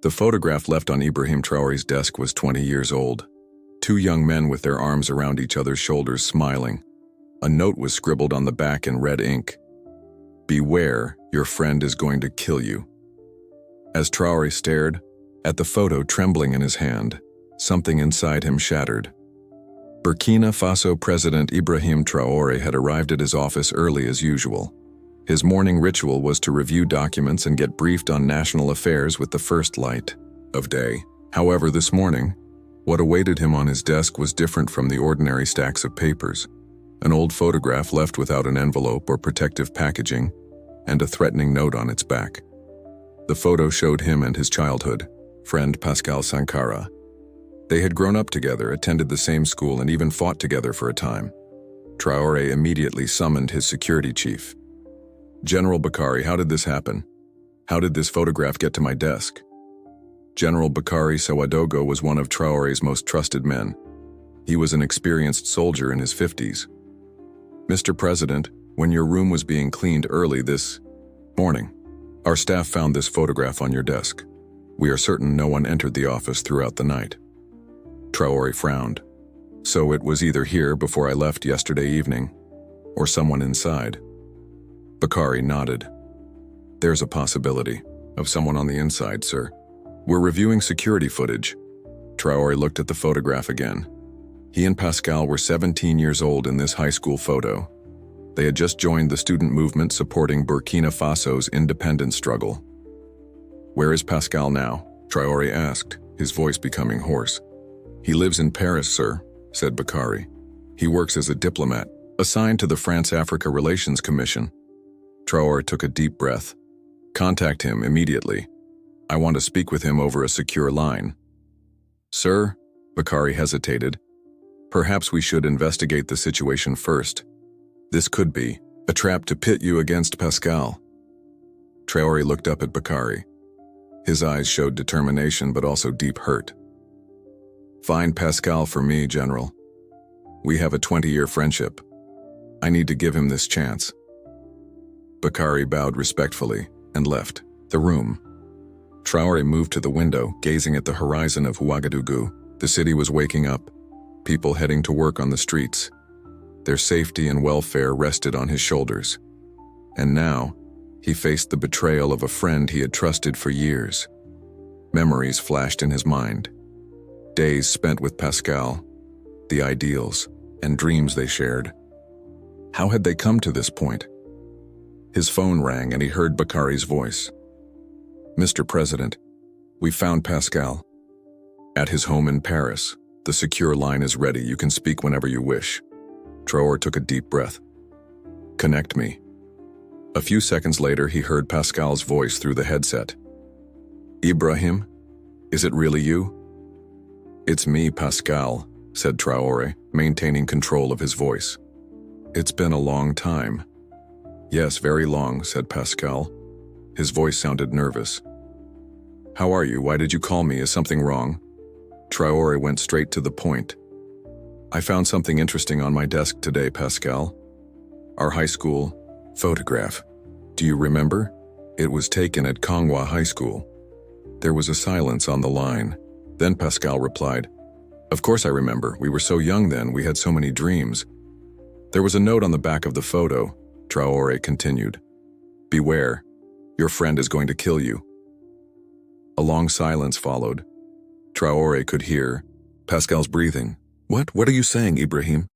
The photograph left on Ibrahim Traore's desk was 20 years old. Two young men with their arms around each other's shoulders smiling. A note was scribbled on the back in red ink. "Beware, your friend is going to kill you." As Traore stared at the photo trembling in his hand, something inside him shattered. Burkina Faso President Ibrahim Traore had arrived at his office early as usual. His morning ritual was to review documents and get briefed on national affairs with the first light of day. However, this morning, what awaited him on his desk was different from the ordinary stacks of papers. An old photograph left without an envelope or protective packaging, and a threatening note on its back. The photo showed him and his childhood friend Pascal Sankara. They had grown up together, attended the same school, and even fought together for a time. Traore immediately summoned his security chief. "General Bakari, how did this happen? How did this photograph get to my desk?" General Bakari Sawadogo was one of Traore's most trusted men. He was an experienced soldier in his 50s. "Mr. President, when your room was being cleaned early this morning, our staff found this photograph on your desk. We are certain no one entered the office throughout the night." Traore frowned. "So it was either here before I left yesterday evening, or someone inside." Bakari nodded. "There's a possibility of someone on the inside, sir. We're reviewing security footage." Traore looked at the photograph again. He and Pascal were 17 years old in this high school photo. They had just joined the student movement supporting Burkina Faso's independence struggle. "Where is Pascal now?" Traore asked, his voice becoming hoarse. "He lives in Paris, sir," said Bakari. "He works as a diplomat, assigned to the France-Africa Relations Commission." Traore took a deep breath. "Contact him immediately. I want to speak with him over a secure line." "Sir," Bakari hesitated, "perhaps we should investigate the situation first. This could be a trap to pit you against Pascal." Traore looked up at Bakari. His eyes showed determination but also deep hurt. "Find Pascal for me, General. We have a 20-year friendship. I need to give him this chance." Bakari bowed respectfully and left the room. Traore moved to the window, gazing at the horizon of Ouagadougou. The city was waking up, people heading to work on the streets. Their safety and welfare rested on his shoulders. And now, he faced the betrayal of a friend he had trusted for years. Memories flashed in his mind. Days spent with Pascal, the ideals and dreams they shared. How had they come to this point? His phone rang and he heard Bakari's voice. "Mr. President, we found Pascal. At his home in Paris. The secure line is ready. You can speak whenever you wish." Traore took a deep breath. "Connect me." A few seconds later, he heard Pascal's voice through the headset. "Ibrahim, is it really you?" "It's me, Pascal," said Traore, maintaining control of his voice. "It's been a long time." "Yes, very long," said Pascal. His voice sounded nervous. "How are you? Why did you call me? Is something wrong?" Traore went straight to the point. "I found something interesting on my desk today, Pascal. Our high school photograph. Do you remember? It was taken at Kongwa High School." There was a silence on the line. Then Pascal replied, "Of course I remember. We were so young then, we had so many dreams." "There was a note on the back of the photo," Traore continued. "Beware, your friend is going to kill you." A long silence followed. Traore could hear Pascal's breathing. What are you saying, Ibrahim?"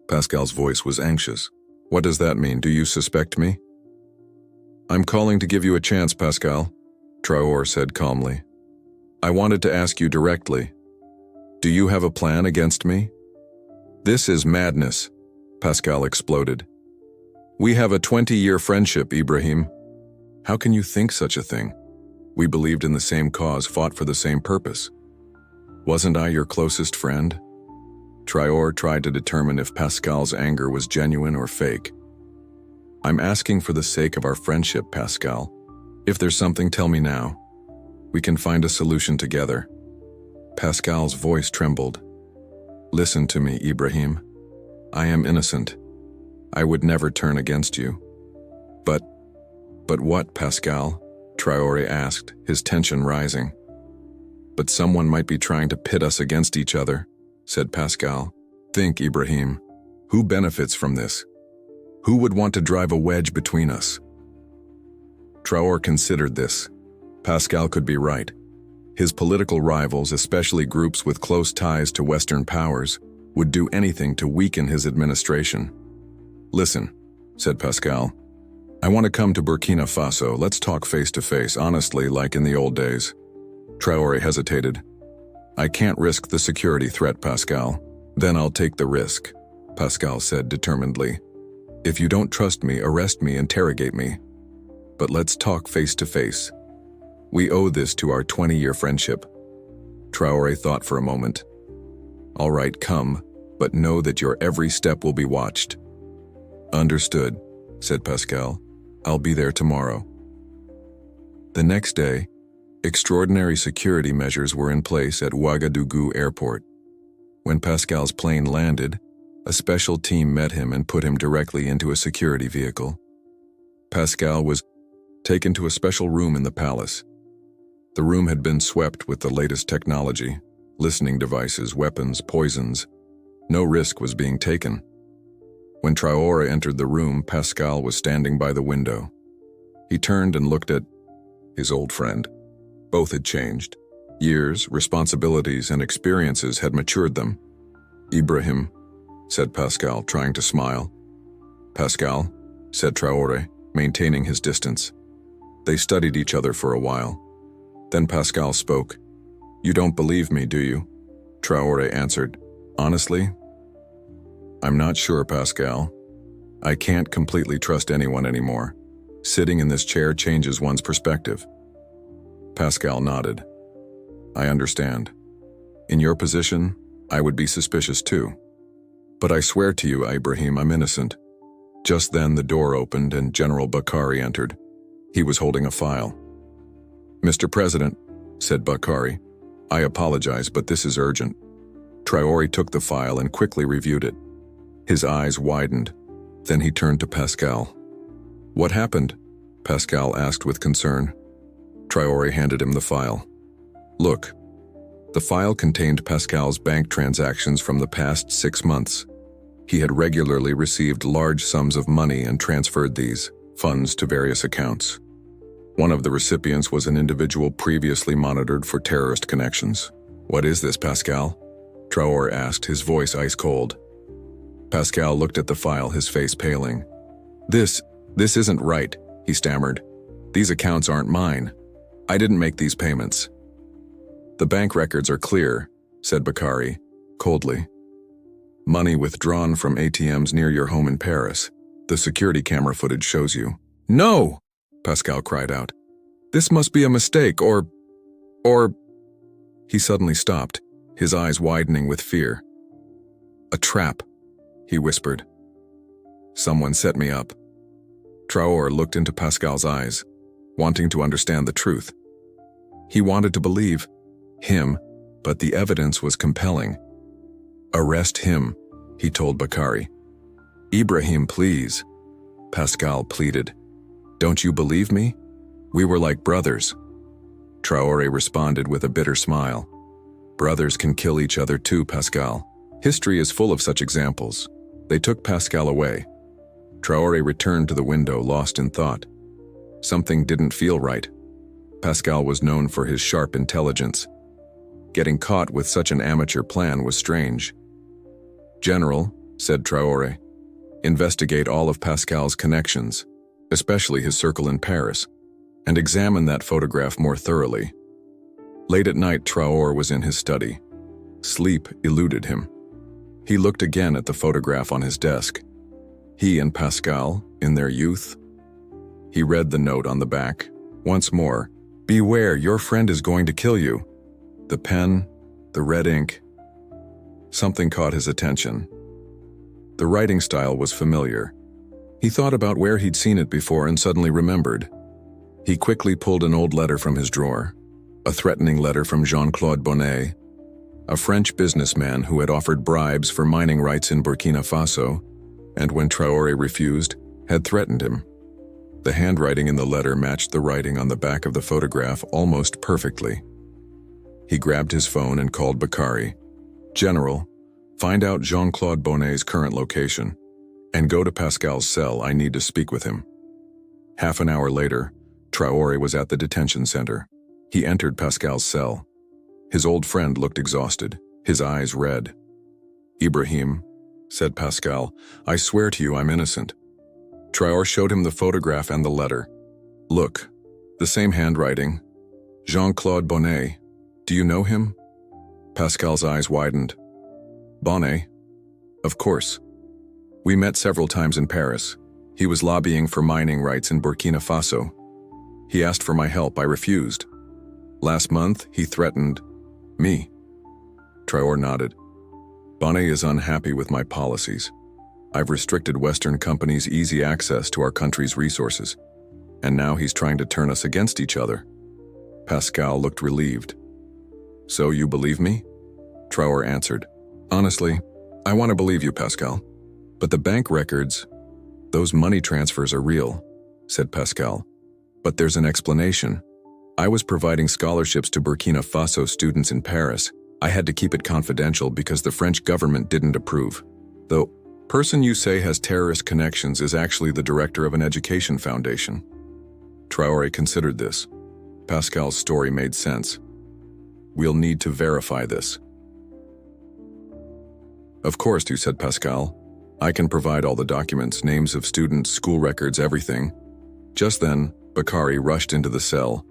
Pascal's voice was anxious. "What does that mean? Do you suspect me?" "I'm calling to give you a chance, Pascal," Traore said calmly. "I wanted to ask you directly. Do you have a plan against me?" "This is madness," Pascal exploded. "We have a 20-year friendship, Ibrahim. How can you think such a thing? We believed in the same cause, fought for the same purpose. Wasn't I your closest friend?" Traore tried to determine if Pascal's anger was genuine or fake. "I'm asking for the sake of our friendship, Pascal. If there's something, tell me now. We can find a solution together." Pascal's voice trembled. "Listen to me, Ibrahim. I am innocent. I would never turn against you." But what, Pascal?" Traore asked, his tension rising. But someone might be trying to pit us against each other, said Pascal. Think, Ibrahim. Who benefits from this? Who would want to drive a wedge between us? Traore considered this. Pascal could be right. His political rivals, especially groups with close ties to Western powers, would do anything to weaken his administration. Listen, said Pascal. I want to come to Burkina Faso. Let's talk face to face, honestly, like in the old days. Traore hesitated. I can't risk the security threat, Pascal. Then I'll take the risk, Pascal said determinedly. If you don't trust me, arrest me, interrogate me. But let's talk face to face. We owe this to our 20-year friendship. Traore thought for a moment. All right, come, but know that your every step will be watched. Understood, said Pascal. I'll be there tomorrow. The next day, extraordinary security measures were in place at Ouagadougou Airport. When Pascal's plane landed, a special team met him and put him directly into a security vehicle. Pascal was taken to a special room in the palace. The room had been swept with the latest technology, listening devices, weapons, poisons. No risk was being taken. When Traore entered the room, Pascal was standing by the window. He turned and looked at his old friend. Both had changed. Years, responsibilities, and experiences had matured them. Ibrahim, said Pascal, trying to smile. Pascal, said Traore, maintaining his distance. They studied each other for a while. Then Pascal spoke. You don't believe me, do you? Traore answered. Honestly, I'm not sure, Pascal. I can't completely trust anyone anymore. Sitting in this chair changes one's perspective. Pascal nodded. I understand. In your position, I would be suspicious too. But I swear to you, Ibrahim, I'm innocent. Just then the door opened and General Bakari entered. He was holding a file. Mr. President, said Bakari, I apologize, but this is urgent. Traore took the file and quickly reviewed it. His eyes widened. Then he turned to Pascal. What happened? Pascal asked with concern. Traore handed him the file. Look. The file contained Pascal's bank transactions from the past 6 months. He had regularly received large sums of money and transferred these funds to various accounts. One of the recipients was an individual previously monitored for terrorist connections. What is this, Pascal? Traore asked, his voice ice cold. Pascal looked at the file, his face paling. This isn't right, he stammered. These accounts aren't mine. I didn't make these payments. The bank records are clear, said Bakari, coldly. Money withdrawn from ATMs near your home in Paris. The security camera footage shows you. No! Pascal cried out. This must be a mistake, or... He suddenly stopped, his eyes widening with fear. A trap, he whispered. Someone set me up. Traore looked into Pascal's eyes, wanting to understand the truth. He wanted to believe him, but the evidence was compelling. Arrest him, he told Bakari. Ibrahim, please, Pascal pleaded. Don't you believe me? We were like brothers. Traore responded with a bitter smile. Brothers can kill each other too, Pascal. History is full of such examples. They took Pascal away. Traore returned to the window, lost in thought. Something didn't feel right. Pascal was known for his sharp intelligence. Getting caught with such an amateur plan was strange. General, said Traore, investigate all of Pascal's connections, especially his circle in Paris, and examine that photograph more thoroughly. Late at night, Traore was in his study. Sleep eluded him. He looked again at the photograph on his desk. He and Pascal, in their youth. He read the note on the back. Once more, beware, your friend is going to kill you. The pen, the red ink. Something caught his attention. The writing style was familiar. He thought about where he'd seen it before and suddenly remembered. He quickly pulled an old letter from his drawer, a threatening letter from Jean-Claude Bonnet, a French businessman who had offered bribes for mining rights in Burkina Faso, and when Traore refused, had threatened him. The handwriting in the letter matched the writing on the back of the photograph almost perfectly. He grabbed his phone and called Bakari. "General, find out Jean-Claude Bonnet's current location, and go to Pascal's cell. I need to speak with him." Half an hour later, Traore was at the detention center. He entered Pascal's cell. His old friend looked exhausted, his eyes red. "Ibrahim," said Pascal, "I swear to you I'm innocent." Traore showed him the photograph and the letter. "Look, the same handwriting. Jean-Claude Bonnet. Do you know him?" Pascal's eyes widened. "Bonnet? Of course. We met several times in Paris. He was lobbying for mining rights in Burkina Faso. He asked for my help. I refused. Last month, he threatened me." Traore nodded. "Bonnet is unhappy with my policies. I've restricted Western companies' easy access to our country's resources, and now he's trying to turn us against each other." Pascal looked relieved. "So you believe me?" Traore answered. "Honestly, I want to believe you, Pascal. But the bank records, those money transfers are real," said Pascal. "But there's an explanation. I was providing scholarships to Burkina Faso students in Paris. I had to keep it confidential because the French government didn't approve. The person you say has terrorist connections is actually the director of an education foundation." Traore considered this. Pascal's story made sense. "We'll need to verify this." "Of course," said Pascal. "I can provide all the documents, names of students, school records, everything." Just then, Bakari rushed into the cell.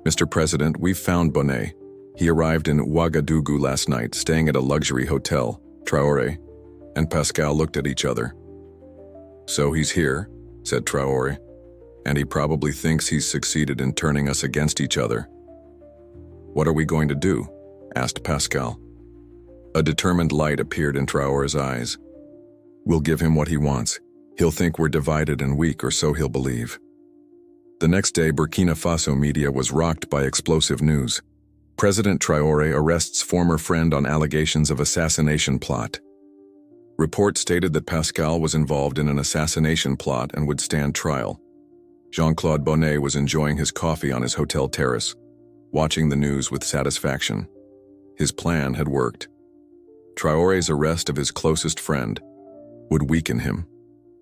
"Mr. President, we've found Bonnet. He arrived in Ouagadougou last night, staying at a luxury hotel." Traore and Pascal looked at each other. "So he's here," said Traore, "and he probably thinks he's succeeded in turning us against each other." "What are we going to do?" asked Pascal. A determined light appeared in Traore's eyes. "We'll give him what he wants. He'll think we're divided and weak, or so he'll believe." The next day, Burkina Faso media was rocked by explosive news. President Traore arrests former friend on allegations of assassination plot. Reports stated that Pascal was involved in an assassination plot and would stand trial. Jean-Claude Bonnet was enjoying his coffee on his hotel terrace, watching the news with satisfaction. His plan had worked. Traore's arrest of his closest friend would weaken him.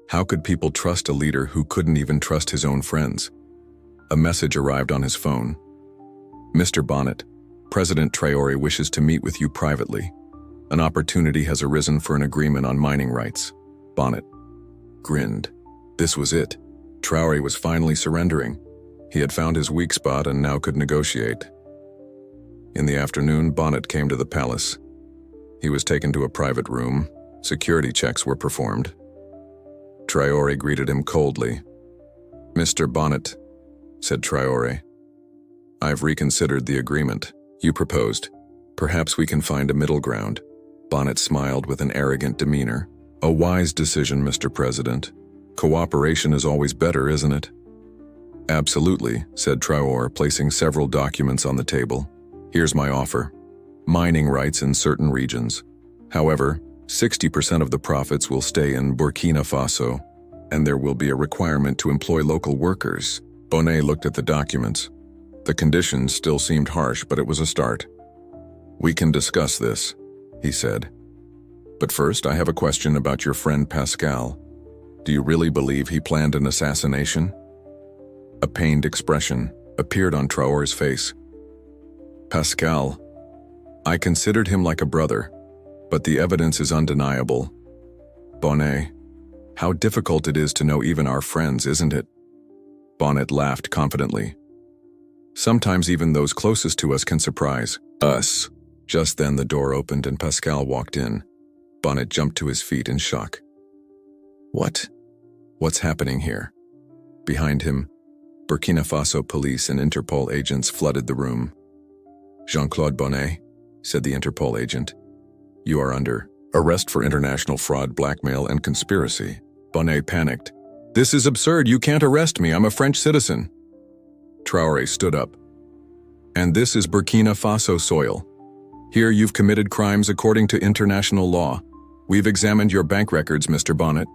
How could people trust a leader who couldn't even trust his own friends? A message arrived on his phone. "Mr. Bonnet, President Traore wishes to meet with you privately. An opportunity has arisen for an agreement on mining rights." Bonnet grinned. This was it. Traore was finally surrendering. He had found his weak spot and now could negotiate. In the afternoon, Bonnet came to the palace. He was taken to a private room. Security checks were performed. Traore greeted him coldly. "Mr. Bonnet," said Traore, "I've reconsidered the agreement you proposed. Perhaps we can find a middle ground." Bonnet smiled with an arrogant demeanor. "A wise decision, Mr. President. Cooperation is always better, isn't it?" "Absolutely," said Traore, placing several documents on the table. "Here's my offer. Mining rights in certain regions. However, 60% of the profits will stay in Burkina Faso, and there will be a requirement to employ local workers." Bonnet looked at the documents. The conditions still seemed harsh, but it was a start. "We can discuss this," he said. "But first, I have a question about your friend Pascal. Do you really believe he planned an assassination?" A pained expression appeared on Traore's face. "Pascal, I considered him like a brother, but the evidence is undeniable. Bonnet, how difficult it is to know even our friends, isn't it?" Bonnet laughed confidently. "Sometimes even those closest to us can surprise us." Just then the door opened and Pascal walked in. Bonnet jumped to his feet in shock. What's happening here?" Behind him, Burkina Faso police and Interpol agents flooded the room. "Jean-Claude Bonnet," said the Interpol agent, "you are under arrest for international fraud, blackmail, and conspiracy." Bonnet panicked. "This is absurd. You can't arrest me. I'm a French citizen." Traore stood up. "And this is Burkina Faso soil. Here you've committed crimes according to international law. We've examined your bank records, Mr. Bonnet.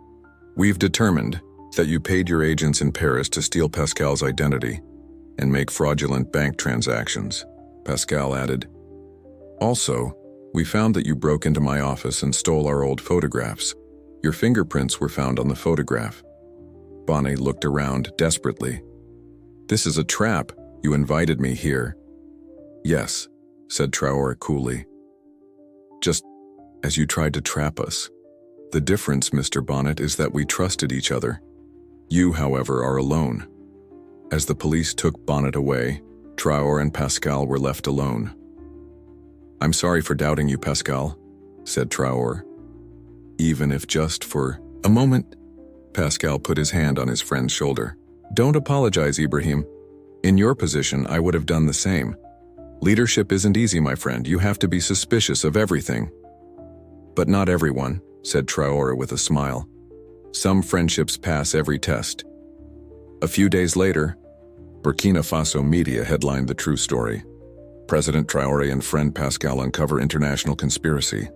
We've determined that you paid your agents in Paris to steal Pascal's identity and make fraudulent bank transactions." Pascal added, Also, we found that you broke into my office and stole our old photographs. Your fingerprints were found on the photograph. Bonnet looked around desperately. This is a trap. You invited me here. Yes, said Traore coolly. Just as you tried to trap us. The difference, Mr. Bonnet, is that we trusted each other. You, however, are alone. As the police took Bonnet away, Traore and Pascal were left alone. I'm sorry for doubting you, Pascal, said Traore. Even if just for a moment. Pascal put his hand on his friend's shoulder. Don't apologize, Ibrahim. In your position, I would have done the same. Leadership isn't easy, my friend. You have to be suspicious of everything. But not everyone, said Traore with a smile. Some friendships pass every test. A few days later, Burkina Faso media headlined the true story. President Traore and friend Pascal uncover international conspiracy.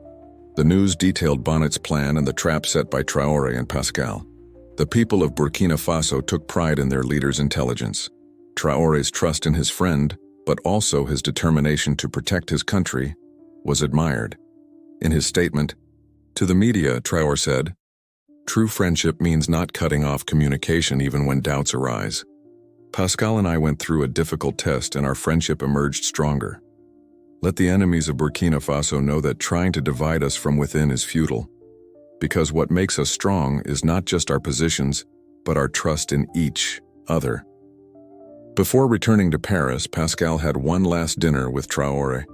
The news detailed Bonnet's plan and the trap set by Traore and Pascal. The people of Burkina Faso took pride in their leader's intelligence. Traore's trust in his friend, but also his determination to protect his country, was admired. In his statement to the media, Traore said, "True friendship means not cutting off communication even when doubts arise. Pascal and I went through a difficult test and our friendship emerged stronger. Let the enemies of Burkina Faso know that trying to divide us from within is futile, because what makes us strong is not just our positions, but our trust in each other." Before returning to Paris, Pascal had one last dinner with Traore.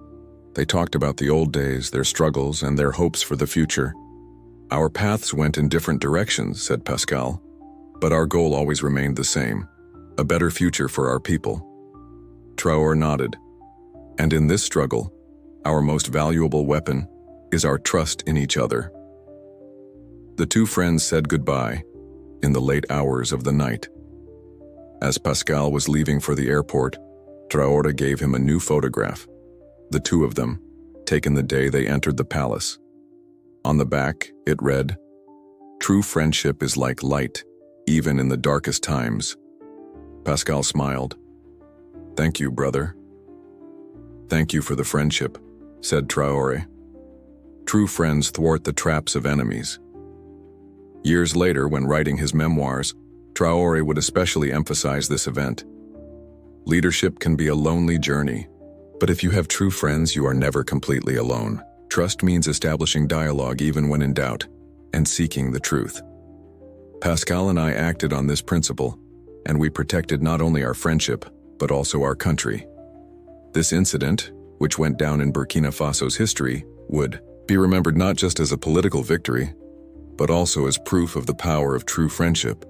They talked about the old days, their struggles, and their hopes for the future. Our paths went in different directions, said Pascal, but our goal always remained the same, a better future for our people. Traore nodded. And in this struggle, our most valuable weapon is our trust in each other. The two friends said goodbye in the late hours of the night. As Pascal was leaving for the airport, Traore gave him a new photograph, the two of them, taken the day they entered the palace. On the back, it read, "True friendship is like light, even in the darkest times." Pascal smiled. "Thank you, brother." "Thank you for the friendship," said Traore. "True friends thwart the traps of enemies." Years later, when writing his memoirs, Traore would especially emphasize this event. Leadership can be a lonely journey, but if you have true friends, you are never completely alone. Trust means establishing dialogue even when in doubt, and seeking the truth. Pascal and I acted on this principle, and we protected not only our friendship, but also our country. This incident, which went down in Burkina Faso's history, would be remembered not just as a political victory, but also as proof of the power of true friendship.